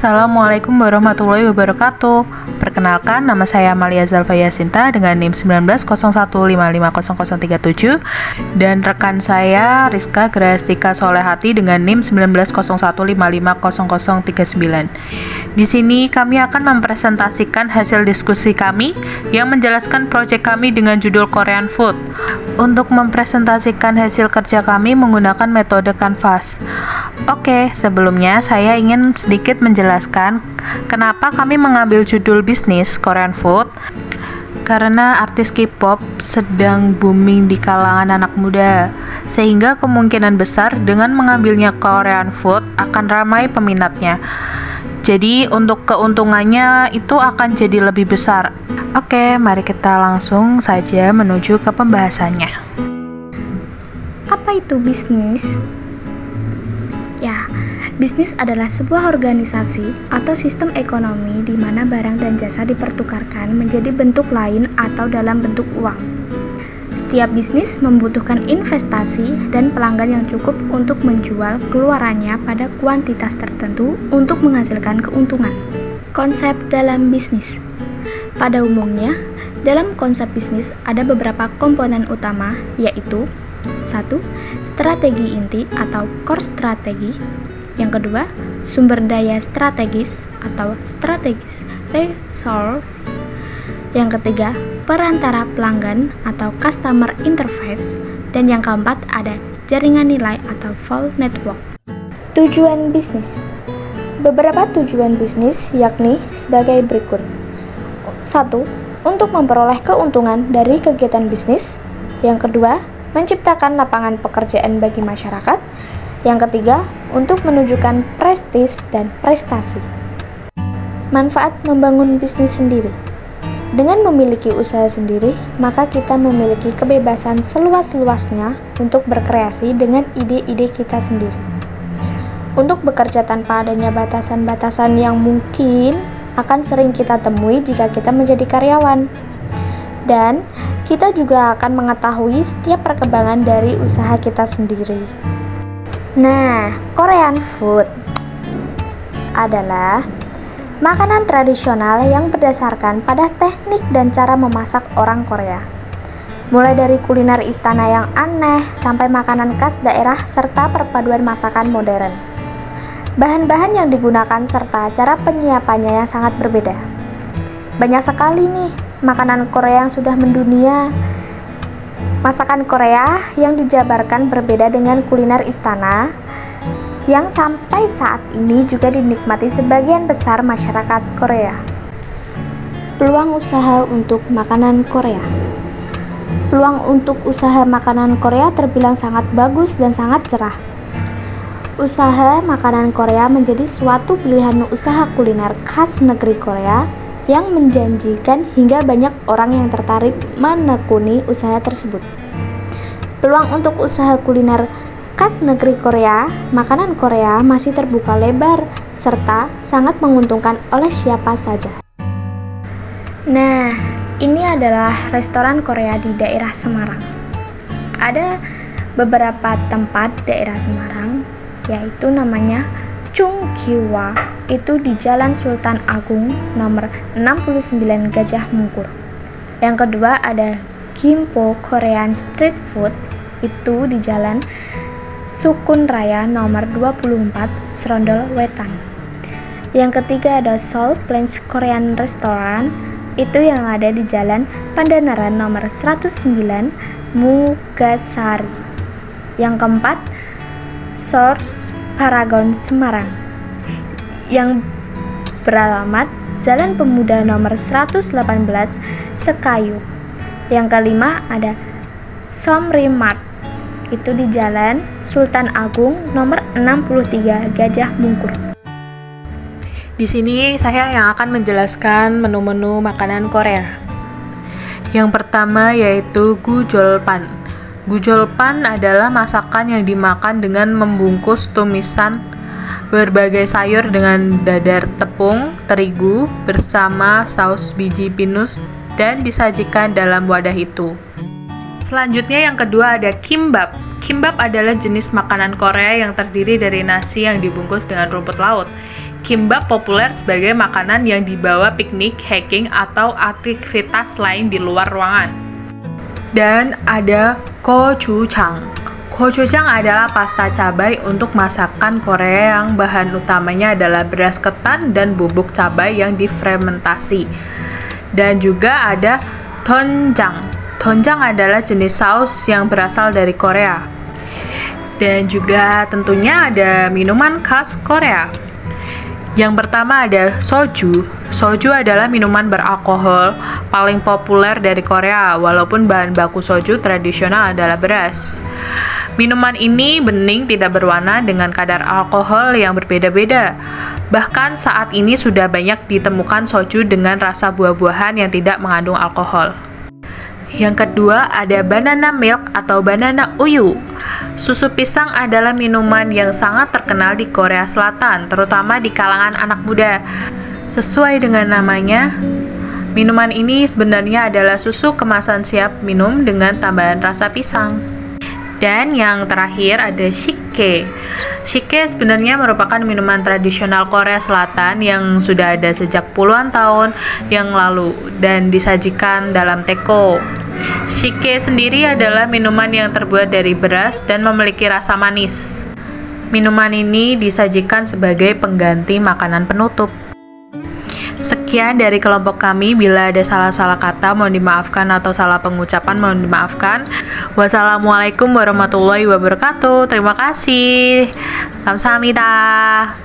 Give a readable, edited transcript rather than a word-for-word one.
Assalamualaikum warahmatullahi wabarakatuh. Perkenalkan, nama saya Amalia Zalfa Yasinta dengan NIM 1901550037 dan rekan saya Rizka Grahastika Solehati dengan NIM 1901550039. Di sini kami akan mempresentasikan hasil diskusi kami yang menjelaskan proyek kami dengan judul Korean Food. Untuk mempresentasikan hasil kerja kami menggunakan metode Canvas. Oke, sebelumnya saya ingin sedikit menjelaskan kenapa kami mengambil judul bisnis Korean Food. Karena artis K-pop sedang booming di kalangan anak muda, sehingga kemungkinan besar dengan mengambilnya Korean Food akan ramai peminatnya. Jadi untuk keuntungannya itu akan jadi lebih besar. Oke, mari kita langsung saja menuju ke pembahasannya. Apa itu bisnis? Ya, bisnis adalah sebuah organisasi atau sistem ekonomi di mana barang dan jasa dipertukarkan menjadi bentuk lain atau dalam bentuk uang. Setiap bisnis membutuhkan investasi dan pelanggan yang cukup untuk menjual keluarannya pada kuantitas tertentu untuk menghasilkan keuntungan. Konsep dalam bisnis. Pada umumnya, dalam konsep bisnis ada beberapa komponen utama, yaitu 1. Strategi inti atau core strategi. Yang kedua, sumber daya strategis atau strategis resource. Yang ketiga, perantara pelanggan atau customer interface. Dan yang keempat ada jaringan nilai atau value network. Tujuan bisnis. Beberapa tujuan bisnis yakni sebagai berikut. 1. Untuk memperoleh keuntungan dari kegiatan bisnis. Yang kedua, menciptakan lapangan pekerjaan bagi masyarakat. Yang ketiga, untuk menunjukkan prestis dan prestasi. Manfaat membangun bisnis sendiri. Dengan memiliki usaha sendiri, maka kita memiliki kebebasan seluas-luasnya untuk berkreasi dengan ide-ide kita sendiri. Untuk bekerja tanpa adanya batasan-batasan yang mungkin akan sering kita temui jika kita menjadi karyawan. Dan kita juga akan mengetahui setiap perkembangan dari usaha kita sendiri. Nah, Korean food adalah makanan tradisional yang berdasarkan pada teknik dan cara memasak orang Korea. Mulai dari kuliner istana yang aneh sampai makanan khas daerah serta perpaduan masakan modern. Bahan-bahan yang digunakan serta cara penyiapannya yang sangat berbeda. Banyak sekali nih makanan Korea yang sudah mendunia. Masakan Korea yang dijabarkan berbeda dengan kuliner istana yang sampai saat ini juga dinikmati sebagian besar masyarakat Korea. Peluang usaha untuk makanan Korea. Peluang untuk usaha makanan Korea terbilang sangat bagus dan sangat cerah. Usaha makanan Korea menjadi suatu pilihan usaha kuliner khas negeri Korea yang menjanjikan hingga banyak orang yang tertarik menekuni usaha tersebut. Peluang untuk usaha kuliner khas negeri Korea, makanan Korea masih terbuka lebar serta sangat menguntungkan oleh siapa saja. Nah, ini adalah restoran Korea di daerah Semarang. Ada beberapa tempat daerah Semarang, yaitu namanya Chungkiwa, itu di Jalan Sultan Agung nomor 69 Gajah Mungkur. Yang kedua ada Gimpo Korean Street Food, itu di Jalan Sukun Raya nomor 24 Serondol Wetan. Yang ketiga ada Seoul Plains Korean Restaurant, itu yang ada di Jalan Pandanaran nomor 109 Mugasari. Yang keempat Source Paragon Semarang yang beralamat Jalan Pemuda nomor 118 Sekayu. Yang kelima ada Somri Mart, itu di Jalan Sultan Agung nomor 63 Gajah Mungkur. Di sini saya yang akan menjelaskan menu-menu makanan Korea. Yang pertama yaitu gujolpan. Gujolpan adalah masakan yang dimakan dengan membungkus tumisan berbagai sayur dengan dadar tepung terigu bersama saus biji pinus dan disajikan dalam wadah itu. Selanjutnya yang kedua ada kimbap. Kimbap adalah jenis makanan Korea yang terdiri dari nasi yang dibungkus dengan rumput laut. Kimbap populer sebagai makanan yang dibawa piknik, hiking, atau aktivitas lain di luar ruangan. Dan ada gochujang. Gochujang adalah pasta cabai untuk masakan Korea yang bahan utamanya adalah beras ketan dan bubuk cabai yang difermentasi. Dan juga ada doenjang. Doenjang adalah jenis saus yang berasal dari Korea. Dan juga tentunya ada minuman khas Korea. Yang pertama ada soju. Soju adalah minuman beralkohol paling populer dari Korea, walaupun bahan baku soju tradisional adalah beras. Minuman ini bening, tidak berwarna, dengan kadar alkohol yang berbeda-beda. Bahkan saat ini sudah banyak ditemukan soju dengan rasa buah-buahan yang tidak mengandung alkohol. Yang kedua ada banana milk atau banana uyu. Susu pisang adalah minuman yang sangat terkenal di Korea Selatan, terutama di kalangan anak muda. Sesuai dengan namanya, minuman ini sebenarnya adalah susu kemasan siap minum dengan tambahan rasa pisang. Dan yang terakhir ada shike. Shike sebenarnya merupakan minuman tradisional Korea Selatan yang sudah ada sejak puluhan tahun yang lalu dan disajikan dalam teko. Shike sendiri adalah minuman yang terbuat dari beras dan memiliki rasa manis. Minuman ini disajikan sebagai pengganti makanan penutup. Sekian dari kelompok kami. Bila ada salah-salah kata mohon dimaafkan atau salah pengucapan mohon dimaafkan. Wassalamualaikum warahmatullahi wabarakatuh. Terima kasih. Kamsahamnida.